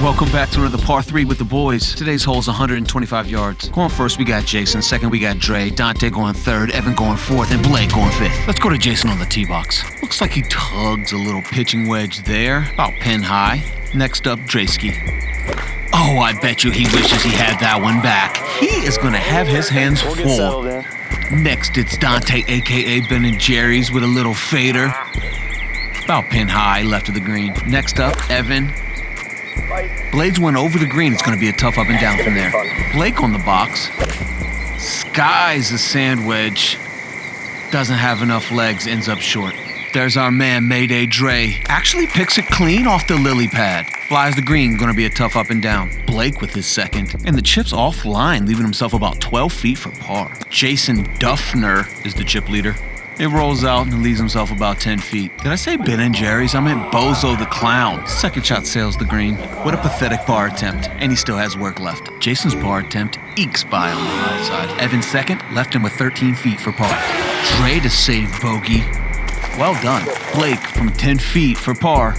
Welcome back to another par 3 with the boys. Today's hole's 125 yards. Going first, we got Jason. Second, we got Dre. Dante going third. Evan going fourth. And Blake going fifth. Let's go to Jason on the tee box. Looks like he tugs a little pitching wedge there, about pin high. Next up, Dreski. Oh, I bet you he wishes he had that one back. He is going to have his hands full. Next, it's Dante, a.k.a. Ben & Jerry's, with a little fader. About pin high, left of the green. Next up, Evan. Blades went over the green. It's going to be a tough up and down from there. Blake on the box. Skies a sand wedge. Doesn't have enough legs, ends up short. There's our man, Mayday Dre. Actually picks it clean off the lily pad. Flies the green, going to be a tough up and down. Blake with his second. And the chip's offline, leaving himself about 12 feet for par. Jason Duffner is the chip leader. It rolls out and leaves himself about 10 feet. Did I say Ben & Jerry's? I meant Bozo the Clown. Second shot sails the green. What a pathetic par attempt. And he still has work left. Jason's par attempt ekes by on the right side. Evan second, left him with 13 feet for par. Dre to save bogey. Well done. Blake from 10 feet for par.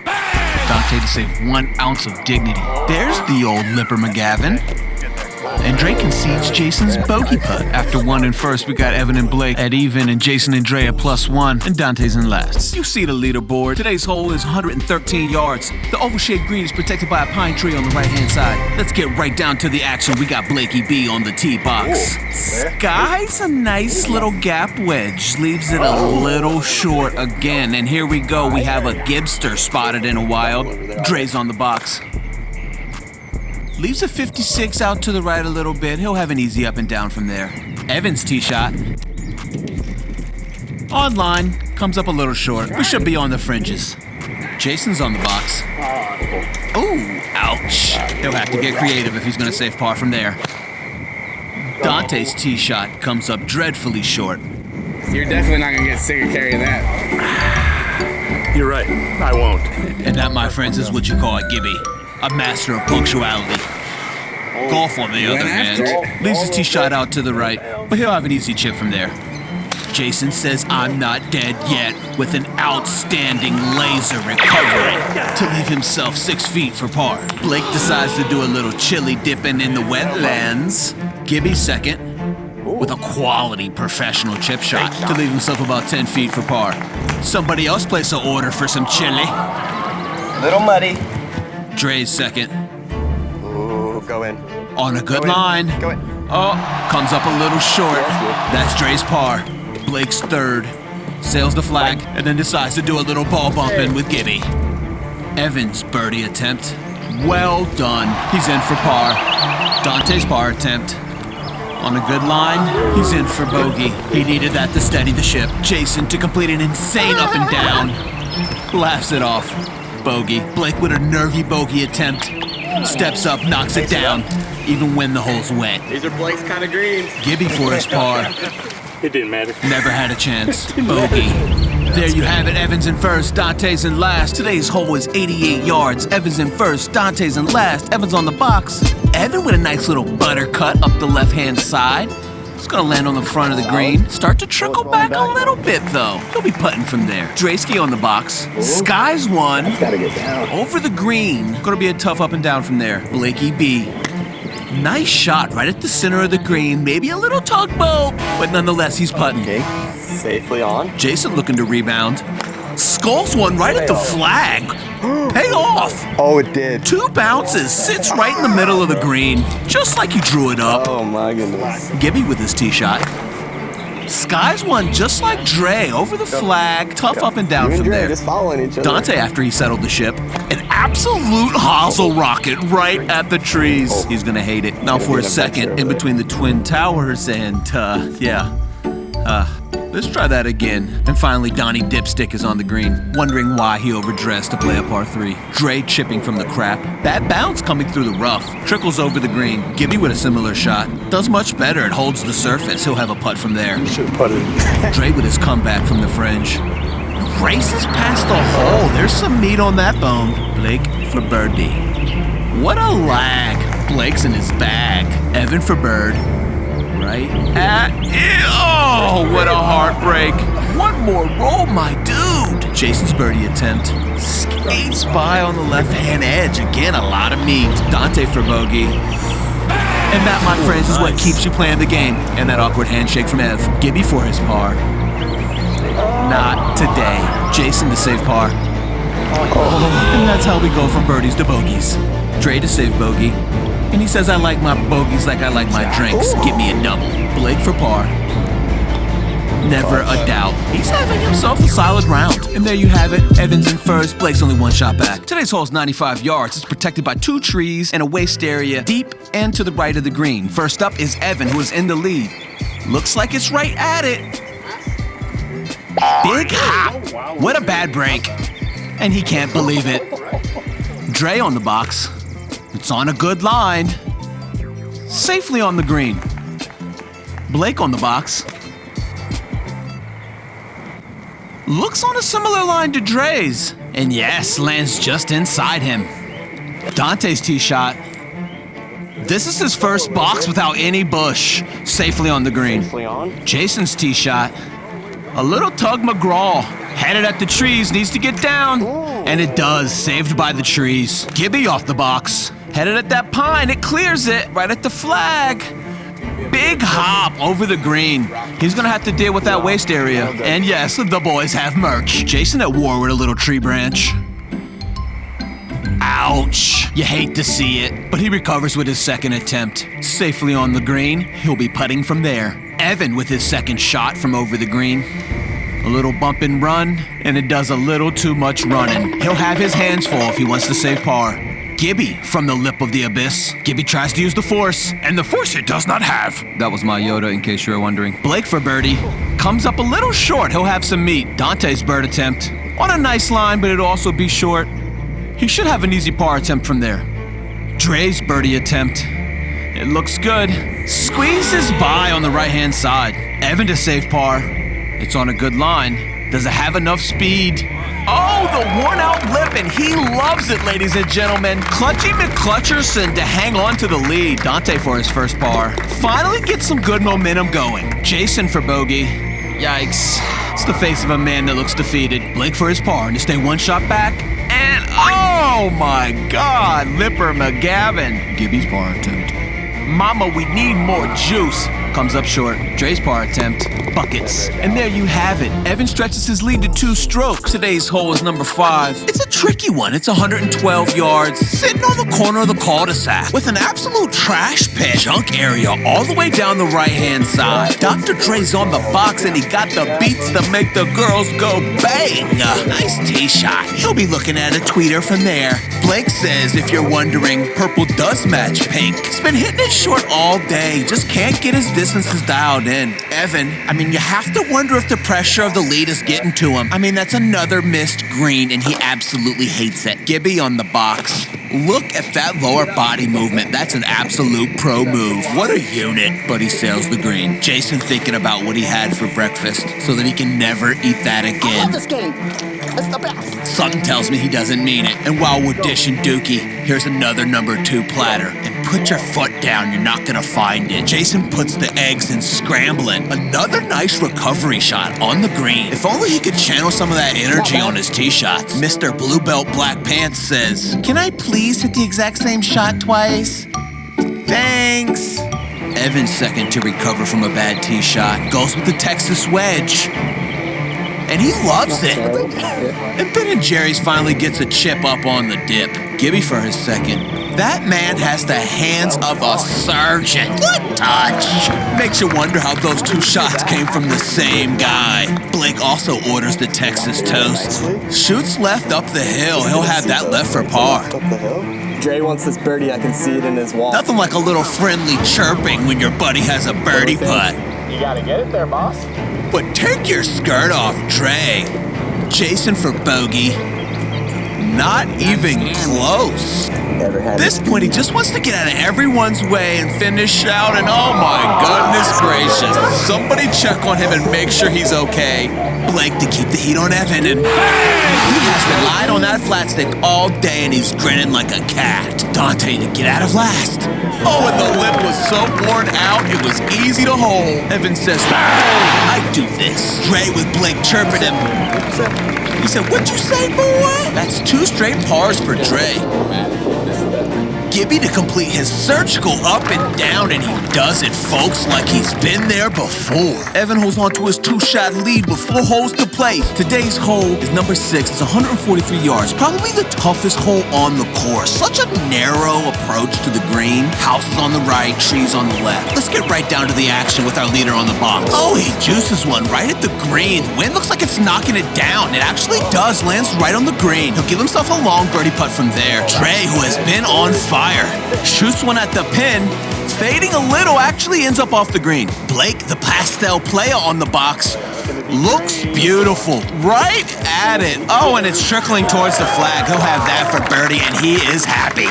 Dante to save 1 ounce of dignity. There's the old Lipper McGavin. And Dre concedes Jason's bogey putt. After 1 in first, we got Evan and Blake at even, and Jason and Dre at +1, and Dante's in last. You see the leaderboard. Today's hole is 113 yards. The oval-shaped green is protected by a pine tree on the right-hand side. Let's get right down to the action. We got Blakey B on the tee box. Sky's a nice little gap wedge. Leaves it a little short again. And here we go. We have a Gibster spotted in a wild. Dre's on the box. Leaves a 56 out to the right a little bit. He'll have an easy up and down from there. Evans' tee shot. On line, comes up a little short. We should be on the fringes. Jason's on the box. Ooh, ouch. He'll have to get creative if he's going to save par from there. Dante's tee shot comes up dreadfully short. You're definitely not going to get sick of carrying that. You're right. I won't. And that, my friends, is what you call a Gibby. A master of punctuality. Golf, on the other hand, leaves his tee shot out to the right, but he'll have an easy chip from there. Jason says, "I'm not dead yet," with an outstanding laser recovery to leave himself 6 feet for par. Blake decides to do a little chili dipping in the wetlands. Gibby second, with a quality professional chip shot to leave himself about 10 feet for par. Somebody else place an order for some chili. Little muddy. Dre's second. Ooh, go in. On a good line. Go in. Oh, comes up a little short. That's Dre's par. Blake's third. Sails the flag and then decides to do a little ball bumping with Gibby. Evans' birdie attempt. Well done. He's in for par. Dante's par attempt. On a good line, he's in for bogey. He needed that to steady the ship. Jason to complete an insane up and down. Laughs it off. Bogey. Blake with a nervy bogey attempt. Steps up, knocks it down, even when the hole's wet. These are Blake's kind of greens. Gibby for his par. It didn't matter. Never had a chance. Bogey. There you have it. Evans in first, Dante's in last. Today's hole is 88 yards. Evans in first, Dante's in last. Evans on the box. Evan with a nice little butter cut up the left-hand side. It's gonna land on the front of the green. Start to trickle back a little bit, though. He'll be putting from there. Dreski on the box. Skies one. Gotta get down. Over the green. Gonna be a tough up and down from there. Blakey B. Nice shot right at the center of the green. Maybe a little tugboat, but nonetheless, he's putting. Okay, safely on. Jason looking to rebound. Skulls one right at the flag. Pay off. Oh, it did. 2 bounces. Sits right in the middle of the green. Just like he drew it up. Oh, my goodness. Gibby with his tee shot. Skies one just like Dre over the flag. Tough up and down You and from Dre there. just following each other. Dante, after he settled the ship, an absolute hosel rocket right at the trees. He's gonna hate it. Now for a second, in between the Twin Towers and, let's try that again. And finally, Donnie Dipstick is on the green, wondering why he overdressed to play a par 3. Dre chipping from the crap. Bad bounce coming through the rough. Trickles over the green. Gibby with a similar shot. Does much better. It holds the surface. He'll have a putt from there. Should have putted. Dre with his comeback from the fringe. Races past the hole. There's some meat on that bone. Blake for birdie. What a lag. Blake's in his bag. Evan for bird. Right at it. Oh, what a heartbreak. One more roll, my dude. Jason's birdie attempt. Skates by on the left-hand edge. Again, a lot of meat. Dante for bogey. And that, my friends, is what keeps you playing the game. And that awkward handshake from Ev. Gibby for his par. Not today. Jason to save par. And that's how we go from birdies to bogeys. Dre to save bogey. And he says, I like my bogeys like I like my drinks. Give me a double. Blake for par. Never a doubt. He's having himself a solid round. And there you have it. Evan's in first. Blake's only one shot back. Today's hole is 95 yards. It's protected by 2 trees and a waste area deep and to the right of the green. First up is Evan, who is in the lead. Looks like it's right at it. Big hop. What a bad break. And he can't believe it. Dre on the box. It's on a good line. Safely on the green. Blake on the box. Looks on a similar line to Dre's. And yes, lands just inside him. Dante's tee shot. This is his first box without any bush. Safely on the green. Jason's tee shot. A little Tug McGraw. Headed at the trees, needs to get down. And it does, saved by the trees. Gibby off the box. Headed at that pine, it clears it. Right at the flag. Big hop over the green. He's gonna have to deal with that waste area. And yes, the boys have merch. Jason at war with a little tree branch. Ouch. You hate to see it, but he recovers with his second attempt. Safely on the green, he'll be putting from there. Evan with his second shot from over the green. A little bump and run, and it does a little too much running. He'll have his hands full if he wants to save par. Gibby from the lip of the abyss. Gibby tries to use the force, and the force it does not have. That was my Yoda, in case you were wondering. Blake for birdie. Comes up a little short. He'll have some meat. Dante's bird attempt. On a nice line, but it'll also be short. He should have an easy par attempt from there. Dre's birdie attempt. It looks good. Squeezes by on the right-hand side. Evan to save par. It's on a good line. Does it have enough speed? Oh, the worn-out lip, and he loves it, ladies and gentlemen. Clutchy McClutcherson to hang on to the lead. Dante for his first par. Finally gets some good momentum going. Jason for bogey. Yikes. It's the face of a man that looks defeated. Blake for his par and to stay one shot back. And oh my God, Lipper McGavin. Gibby's par attempt. Mama, we need more juice. Comes up short. Dre's par attempt. Buckets. And there you have it. Evan stretches his lead to 2 strokes. Today's hole is number 5. It's a tricky one. It's 112 yards. Sitting on the corner of the cul-de-sac with an absolute trash pit. Junk area all the way down the right-hand side. Dr. Dre's on the box and he got the beats to make the girls go bang. Nice tee shot. He'll be looking at a tweeter from there. Blake says, if you're wondering, purple does match pink. He's been hitting it short all day. Just can't get his distances dialed in. Evan, you have to wonder if the pressure of the lead is getting to him. That's another missed green, and he absolutely hates it. Gibby on the box. Look at that lower body movement. That's an absolute pro move. What a unit. But he sails the green. Jason thinking about what he had for breakfast so that he can never eat that again. I love this game. It's the best. Something tells me he doesn't mean it. And while we're dishing dookie, here's another number 2 platter. And put your foot down, you're not gonna find it. Jason puts the eggs in scrambling. Another nice recovery shot on the green. If only he could channel some of that energy on his tee shots. Mr. Blue Belt Black Pants says, can I please hit the exact same shot twice? Thanks. Evan's second to recover from a bad tee shot. Goes with the Texas wedge. And he loves it. And Ben & Jerry's finally gets a chip up on the dip. Gibby for his second. That man has the hands of a surgeon. Good touch. Makes you wonder how those 2 shots came from the same guy. Blake also orders the Texas toast. Shoots left up the hill. He'll have that left for par. Up the hill? Dre wants this birdie. I can see it in his walk. Nothing like a little friendly chirping when your buddy has a birdie putt. You gotta get it there, boss. But take your skirt off, Dre. Jason for bogey. Not even close. At this point, he just wants to get out of everyone's way and finish out, and oh my goodness gracious. Somebody check on him and make sure he's okay. Blake to keep the heat on Evan, and bang! He has relied on that flat stick all day, and he's grinning like a cat. Dante to get out of last. Oh, and the lip was so worn out, it was easy to hold. Evan says, I do this. Dre with Blake chirping him. He said, "What'd you say, boy?" That's 2 straight pars for Dre. Gibby to complete his surgical up and down, and he does it, folks, like he's been there before. Evan holds on to his 2-shot lead with 4 holes to play. Today's hole is number 6. It's 143 yards, probably the toughest hole on the course. Such a narrow approach to the green. Houses on the right, trees on the left. Let's get right down to the action with our leader on the box. Oh, he juices one right at the green. The wind looks like it's knocking it down. It actually does, lands right on the green. He'll give himself a long birdie putt from there. Dre, who has been on fire, shoots one at the pin, fading a little, actually ends up off the green. Blake, the pastel player on the box, looks beautiful, right at it. Oh, and it's trickling towards the flag. He'll have that for birdie, and he is happy.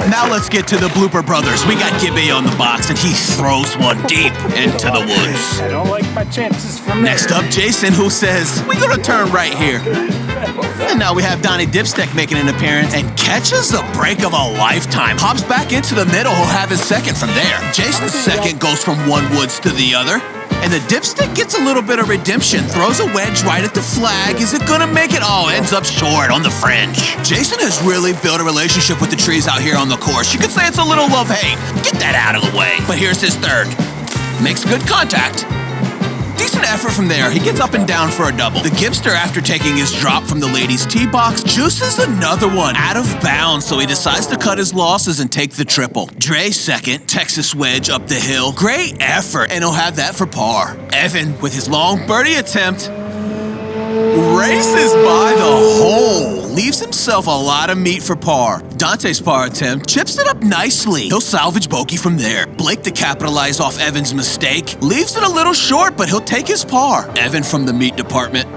Now let's get to the Blooper Brothers. We got Gibby on the box, and he throws one deep into the woods. I don't like my chances from there. Next up, Jason, who says, "We gonna turn right here." And now we have Donnie Dipstick making an appearance and catches the break of a lifetime. Hops back into the middle. He'll have his second from there. Jason's second goes from one woods to the other. And the Dipstick gets a little bit of redemption. Throws a wedge right at the flag. Is it gonna make it? Oh, ends up short on the fringe. Jason has really built a relationship with the trees out here on the course. You could say it's a little love-hate. Get that out of the way. But here's his third. Makes good contact. Decent effort from there. He gets up and down for a double. The Gibster, after taking his drop from the ladies' tee box, juices another one out of bounds, so he decides to cut his losses and take the triple. Dre second, Texas wedge up the hill. Great effort, and he'll have that for par. Evan, with his long birdie attempt, races by the hole. Leaves himself a lot of meat for par. Dante's par attempt chips it up nicely. He'll salvage bogey from there. Blake to capitalize off Evan's mistake. Leaves it a little short, but he'll take his par. Evan from the meat department.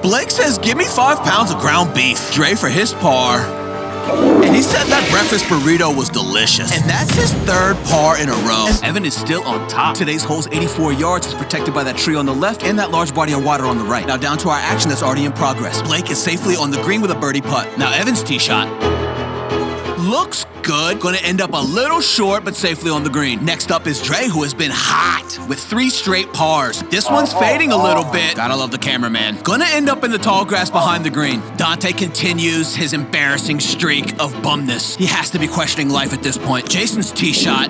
Blake says, "Give me 5 pounds of ground beef." Dre for his par. And he said that breakfast burrito was delicious. And that's his 3rd par in a row. And Evan is still on top. Today's hole's 84 yards. Is protected by that tree on the left and that large body of water on the right. Now down to our action that's already in progress. Blake is safely on the green with a birdie putt. Now Evan's tee shot looks good. Gonna end up a little short, but safely on the green. Next up is Dre, who has been hot with 3 straight pars. This one's fading a little bit. Gotta love the cameraman. Gonna end up in the tall grass behind the green. Dante continues his embarrassing streak of bumness. He has to be questioning life at this point. Jason's tee shot,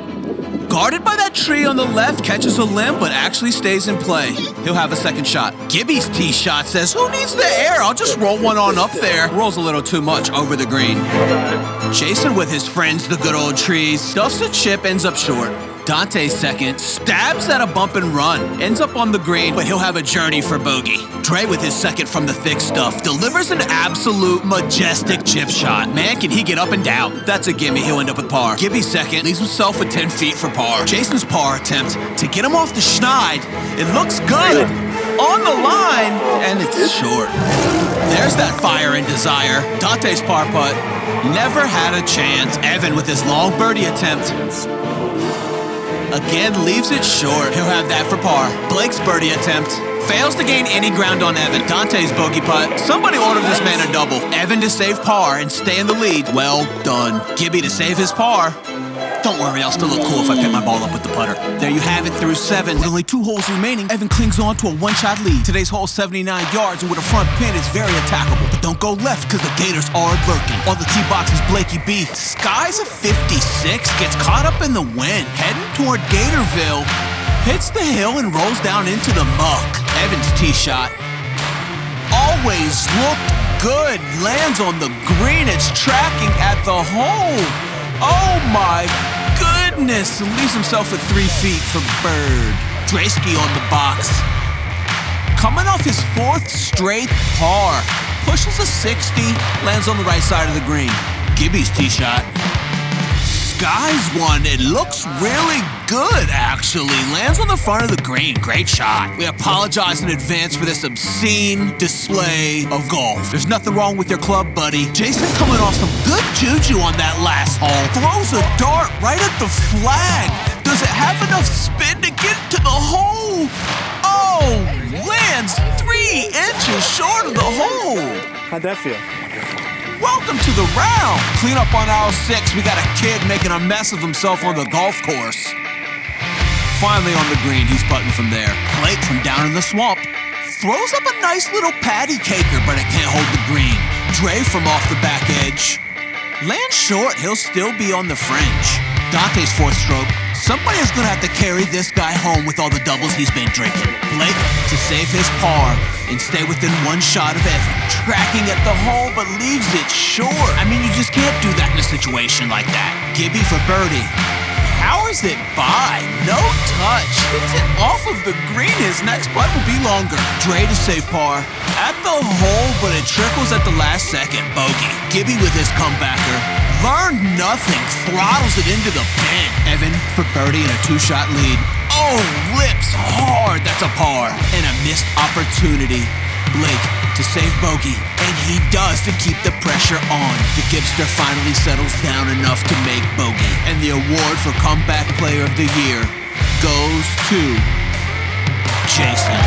guarded by that tree on the left, catches a limb, but actually stays in play. He'll have a second shot. Gibby's tee shot says, "Who needs the air? I'll just roll one on up there." Rolls a little too much over the green. Jason with his friends, the good old trees, stuffs a chip, ends up short. Dante's second, stabs at a bump and run, ends up on the green, but he'll have a journey for bogey. Dre with his second from the thick stuff, delivers an absolute majestic chip shot. Man, can he get up and down. That's a gimme, he'll end up with par. Gibby's second, leaves himself with 10 feet for par. Jason's par attempt to get him off the schneid. It looks good. On the line, and it's short. There's that fire and desire. Dante's par putt, never had a chance. Evan with his long birdie attempt, again leaves it short. He'll have that for par. Blake's birdie attempt fails to gain any ground on Evan. Dante's bogey putt. Somebody ordered this man a double. Evan to save par and stay in the lead. Well done. Gibby to save his par. Don't worry, I'll still look cool if I pick my ball up with the putter. There you have it through 7. With only 2 holes remaining, Evan clings on to a 1-shot lead. Today's hole is 79 yards, and with a front pin, it's very attackable. But don't go left, because the Gators are lurking. On the tee box is Blakey B. Skies a 56, gets caught up in the wind. Heading toward Gatorville, hits the hill and rolls down into the muck. Evan's tee shot always looked good. Lands on the green, it's tracking at the hole. Oh my goodness! And leaves himself with 3 feet for bird. Draysky on the box. Coming off his 4th straight par. Pushes a 60, lands on the right side of the green. Gibby's tee shot. Skies one. It looks really good, actually. Lands on the front of the green. Great shot. We apologize in advance for this obscene display of golf. There's nothing wrong with your club, buddy. Jason coming off some good juju on that last hole. Throws a dart right at the flag. Does it have enough spin to get to the hole? Oh, lands 3 inches short of the hole. How'd that feel? Welcome to the round. Clean up on aisle 6. We got a kid making a mess of himself on the golf course. Finally on the green, he's putting from there. Blake from down in the swamp throws up a nice little patty caker, but it can't hold the green. Dre from off the back edge lands short. He'll still be on the fringe. Dante's fourth stroke. Somebody is gonna have to carry this guy home with all the doubles he's been drinking. Blake to save his par and stay within one shot of Evan. Tracking at the hole, but leaves it short. I mean, you just can't do that in a situation like that. Gibby for birdie. Powers it by. No touch. Hits it off of the green. His next putt will be longer. Dre to save par. At the hole, but it trickles at the last second. Bogey. Gibby with his comebacker. Learned nothing. Throttles it into the pin. Evan for birdie and a two-shot lead. Oh, lips hard. That's a par. And a missed opportunity. Blake to save bogey, and he does to keep the pressure on. The Gibster finally settles down enough to make bogey, and the award for Comeback Player of the Year goes to Jason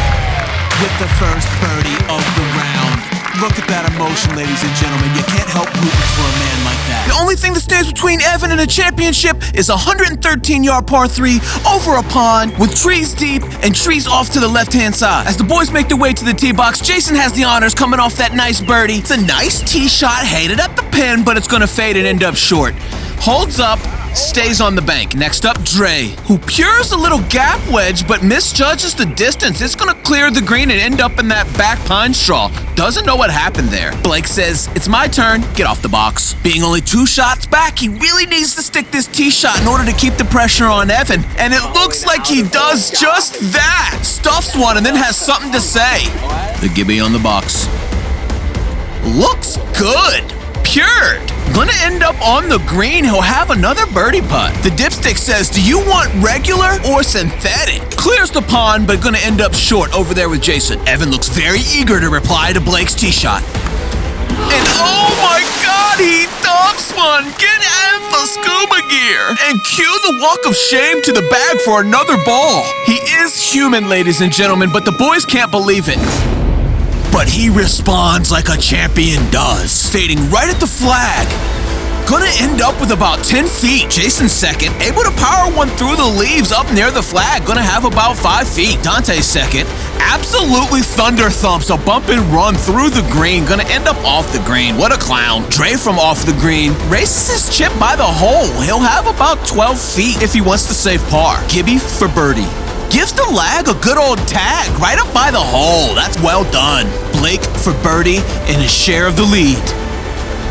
with the first birdie of the round. Look at that emotion, ladies and gentlemen. You can't help rooting for a man like that. The only thing that stands between Evan and a championship is a 113-yard par 3 over a pond with trees deep and trees off to the left-hand side. As the boys make their way to the tee box, Jason has the honors coming off that nice birdie. It's a nice tee shot, hated at the pin, but it's gonna fade and end up short. Holds up, stays on the bank. Next up, Dre, who pures a little gap wedge but misjudges the distance. It's gonna clear the green and end up in that back pine straw. Doesn't know what happened there. Blake says, it's my turn, get off the box. Being only 2 shots back, he really needs to stick this tee shot in order to keep the pressure on Evan. And it looks like he does just that. Stuffs one and then has something to say. The Gibby on the box. Looks good. Pured. Gonna end up on the green. He'll have another birdie putt. The dipstick says, do you want regular or synthetic? Clears the pond, but gonna end up short over there with Jason. Evan looks very eager to reply to Blake's tee shot. And oh my God, he dunks one. Get in the scuba gear. And cue the walk of shame to the bag for another ball. He is human, ladies and gentlemen, but the boys can't believe it. But he responds like a champion does, fading right at the flag. Gonna end up with about 10 feet. Jason second, able to power one through the leaves up near the flag. Gonna have about 5 feet. Dante second, absolutely thunder thumps a bump and run through the green. Gonna end up off the green. What a clown. Dre from off the green races his chip by the hole. He'll have about 12 feet if he wants to save par. Gibby for birdie. Gives the lag a good old tag right up by the hole. That's well done. Blake for birdie and his share of the lead.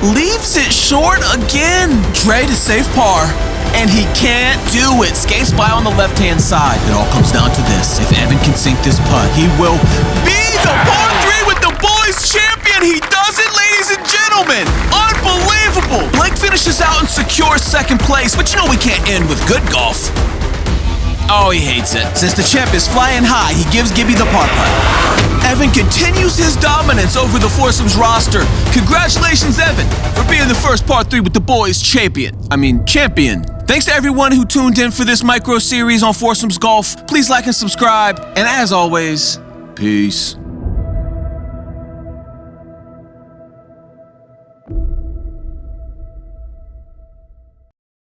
Leaves it short again. Dre to save par, and he can't do it. Skates by on the left-hand side. It all comes down to this. If Evan can sink this putt, he will be the par 3 with the boys champion. He does it, ladies and gentlemen. Unbelievable. Blake finishes out and secures second place, but you know we can't end with good golf. Oh, he hates it. Since the champ is flying high, he gives Gibby the par putt. Evan continues his dominance over the Foresomes roster. Congratulations, Evan, for being the first par 3 with the boys champion. Thanks to everyone who tuned in for this micro series on Foresomes Golf. Please like and subscribe. And as always, peace.